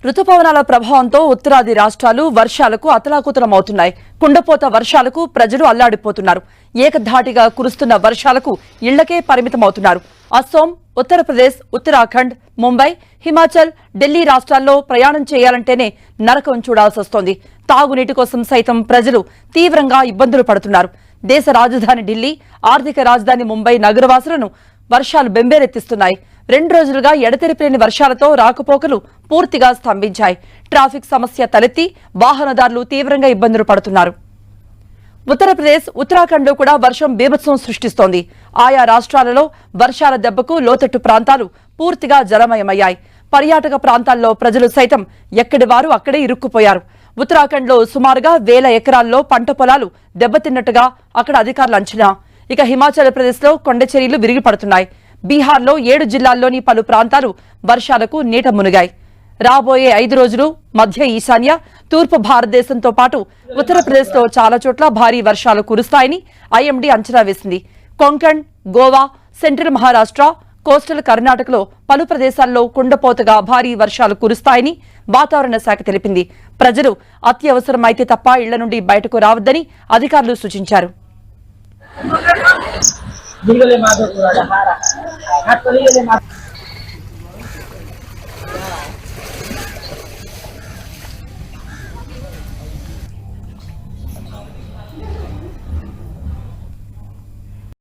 రుతుపవనాల ప్రభావంతో ఉత్తరాది రాష్ట్రాలు వర్షాలకు అతలాకుతలమవుతున్నాయి. కుండపోత వర్షాలకు ప్రజలు అల్లాడిపోతున్నారు. ఏకధాటిగా కురుస్తున్న వర్షాలకు ఇళ్లకే పరిమితమవుతున్నారు. అస్సోం, ఉత్తరప్రదేశ్, ఉత్తరాఖండ్, ముంబై, హిమాచల్, ఢిల్లీ రాష్ట్రాల్లో ప్రయాణం చేయాలంటేనే నరకం చూడాల్సొస్తోంది. తాగునీటి కోసం సైతం ప్రజలు తీవ్రంగా ఇబ్బందులు పడుతున్నారు. దేశ రాజధాని ఢిల్లీ, ఆర్థిక రాజధాని ముంబై నగరవాసులను వర్షాలు బెంబేలెత్తిస్తున్నాయి. 2 రోజులుగా ఎడతెరిపిలేని వర్షాలతో రాకపోకలు పూర్తిగా స్తంభించాయి. ట్రాఫిక్ సమస్య తలెత్తి వాహనదారులు తీవ్రంగా ఇబ్బందులు పడుతున్నారు. ఉత్తరప్రదేశ్, ఉత్తరాఖండ్లో కూడా వర్షం బీభత్సం సృష్టిస్తోంది. ఆయా రాష్ట్రాలలో వర్షాల దెబ్బకు లోతట్టు ప్రాంతాలు పూర్తిగా జలమయమయ్యాయి. పర్యాటక ప్రాంతాల్లో ప్రజలు సైతం ఎక్కడి వారు అక్కడే ఇరుక్కుపోయారు. ఉత్తరాఖండ్లో సుమారుగా 1000 ఎకరాల్లో పంట పొలాలు దెబ్బతిన్నట్టుగా అక్కడ అధికారులు అంచనా. ఇక హిమాచల్ ప్రదేశ్లో కొండచర్యలు విరిగి పడుతున్నాయి. బీహార్లో 7 జిల్లాల్లోని పలు ప్రాంతాలు వర్షాలకు నీట మునిగాయి. రాబోయే 5 రోజులు మధ్య ఈశాన్య, తూర్పు భారతదేశంతో పాటు ఉత్తరప్రదేశ్లో చాలా చోట్ల భారీ వర్షాలు కురుస్తాయని ఐఎండీ అంచనా వేసింది. కొంకణ్, గోవా, సెంట్రల్ మహారాష్ట్ర, కోస్టల్ కర్ణాటకలో పలు ప్రదేశాల్లో కుండపోతగా భారీ వర్షాలు కురుస్తాయని వాతావరణ శాఖ తెలిపింది. ప్రజలు అత్యవసరమైతే తప్ప ఇళ్ల నుండి బయటకు రావద్దని అధికారులు సూచించారు. Dígale más, doctora, Jara.